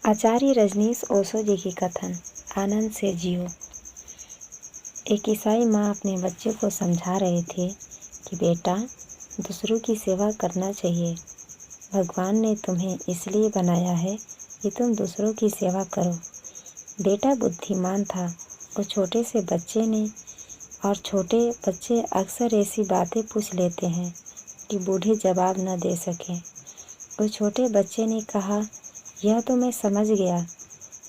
आचार्य रजनीश ओशो जी की कथन आनंद से जियो। एक ईसाई माँ अपने बच्चे को समझा रहे थे कि बेटा, दूसरों की सेवा करना चाहिए। भगवान ने तुम्हें इसलिए बनाया है कि तुम दूसरों की सेवा करो। बेटा बुद्धिमान था। उस छोटे से बच्चे ने, और छोटे बच्चे अक्सर ऐसी बातें पूछ लेते हैं कि बूढ़े जवाब न दे सकें। उस छोटे बच्चे ने कहा, यह तो मैं समझ गया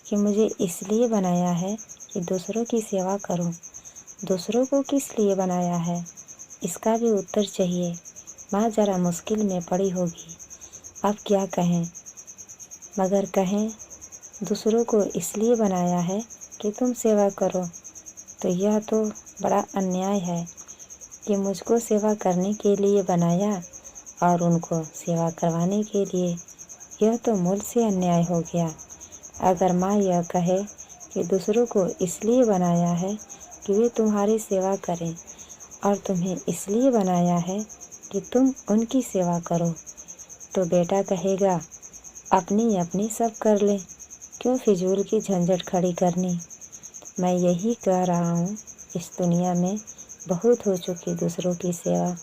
कि मुझे इसलिए बनाया है कि दूसरों की सेवा करूं। दूसरों को किस लिए बनाया है, इसका भी उत्तर चाहिए। माँ जरा मुश्किल में पड़ी होगी। अब क्या कहें, मगर कहें दूसरों को इसलिए बनाया है कि तुम सेवा करो, तो यह तो बड़ा अन्याय है कि मुझको सेवा करने के लिए बनाया और उनको सेवा करवाने के लिए। यह तो मूल से अन्याय हो गया। अगर माँ यह कहे कि दूसरों को इसलिए बनाया है कि वे तुम्हारी सेवा करें और तुम्हें इसलिए बनाया है कि तुम उनकी सेवा करो, तो बेटा कहेगा अपनी अपनी सब कर ले, क्यों फिजूल की झंझट खड़ी करनी। मैं यही कह रहा हूँ, इस दुनिया में बहुत हो चुकी दूसरों की सेवा,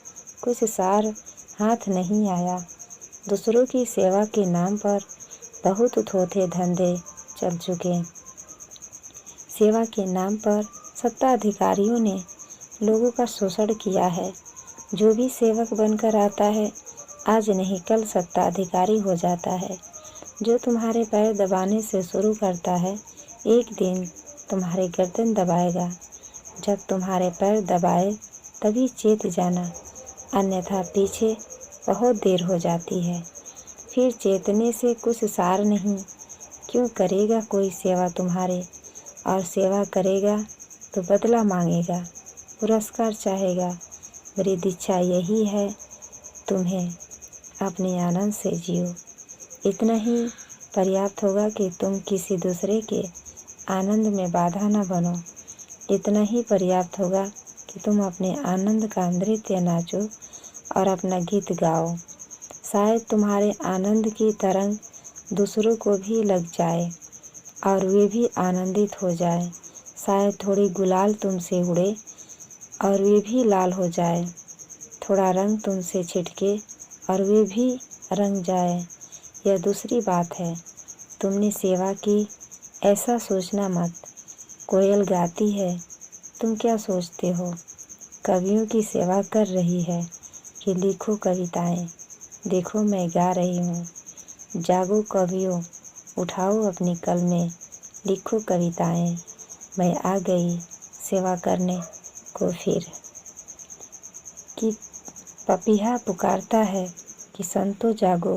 कुछ सार हाथ नहीं आया। दूसरों की सेवा के नाम पर बहुत थोथे धंधे चल चुके। सेवा के नाम पर सत्ताधिकारियों ने लोगों का शोषण किया है। जो भी सेवक बनकर आता है, आज नहीं कल सत्ताधिकारी हो जाता है। जो तुम्हारे पैर दबाने से शुरू करता है, एक दिन तुम्हारे गर्दन दबाएगा। जब तुम्हारे पैर दबाए तभी चेत जाना, अन्यथा पीछे बहुत देर हो जाती है। फिर चेतने से कुछ सार नहीं। क्यों करेगा कोई सेवा तुम्हारे, और सेवा करेगा तो बदला मांगेगा, पुरस्कार चाहेगा। मेरी दीक्षा यही है, तुम्हें अपने आनंद से जियो। इतना ही पर्याप्त होगा कि तुम किसी दूसरे के आनंद में बाधा न बनो। इतना ही पर्याप्त होगा कि तुम अपने आनंद का नृत्य नाचो और अपना गीत गाओ। शायद तुम्हारे आनंद की तरंग दूसरों को भी लग जाए और वे भी आनंदित हो जाए। शायद थोड़ी गुलाल तुमसे उड़े और वे भी लाल हो जाए। थोड़ा रंग तुमसे छिटके और वे भी रंग जाए। यह दूसरी बात है। तुमने सेवा की, ऐसा सोचना मत। कोयल गाती है, तुम क्या सोचते हो? कवियों की सेवा कर रही है कि लिखो कविताएं। देखो मैं गा रही हूँ। जागो कवियों, उठाओ अपनी कलमें, लिखो कविताएं। मैं आ गई सेवा करने को फिर। कि पपीहा पुकारता है कि संतो जागो,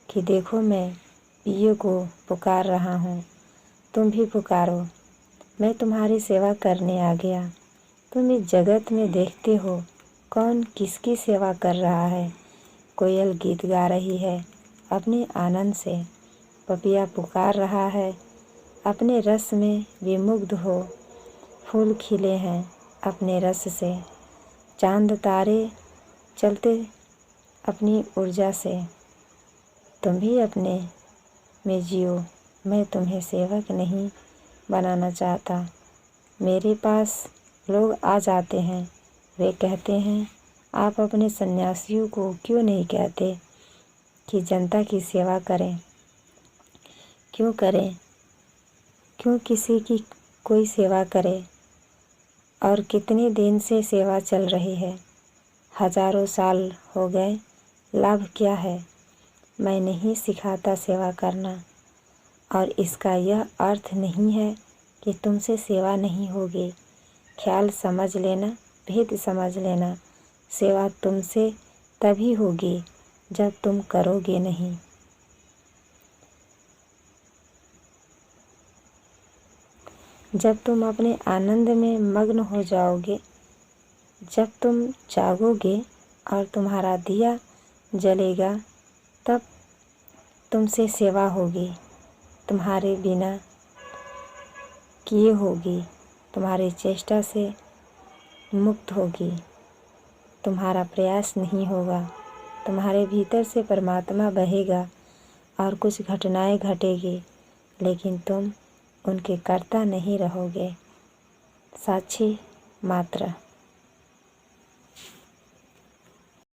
कि देखो मैं पियों को पुकार रहा हूँ। तुम भी पुकारो, मैं तुम्हारी सेवा करने आ गया। तुम इस जगत में देखते हो कौन किसकी सेवा कर रहा है। कोयल गीत गा रही है अपने आनंद से। पपीहा पुकार रहा है अपने रस में विमुग्ध हो। फूल खिले हैं अपने रस से। चांद तारे चलते अपनी ऊर्जा से। तुम भी अपने में जियो। मैं तुम्हें सेवक नहीं बनाना चाहता। मेरे पास लोग आ जाते हैं, वे कहते हैं आप अपने सन्यासियों को क्यों नहीं कहते कि जनता की सेवा करें। क्यों करें? क्यों किसी की कोई सेवा करे? और कितने दिन से सेवा चल रही है? हजारों साल हो गए, लाभ क्या है? मैं नहीं सिखाता सेवा करना, और इसका यह अर्थ नहीं है कि तुमसे सेवा नहीं होगी। ख्याल समझ लेना, भेद समझ लेना। सेवा तुमसे तभी होगी जब तुम करोगे नहीं। जब तुम अपने आनंद में मग्न हो जाओगे, जब तुम जागोगे और तुम्हारा दिया जलेगा, तब तुमसे सेवा होगी। तुम्हारे बिना किए होगी, तुम्हारी चेष्टा से मुक्त होगी। तुम्हारा प्रयास नहीं होगा। तुम्हारे भीतर से परमात्मा बहेगा और कुछ घटनाएं घटेगी लेकिन तुम उनके कर्ता नहीं रहोगे, साक्षी मात्र।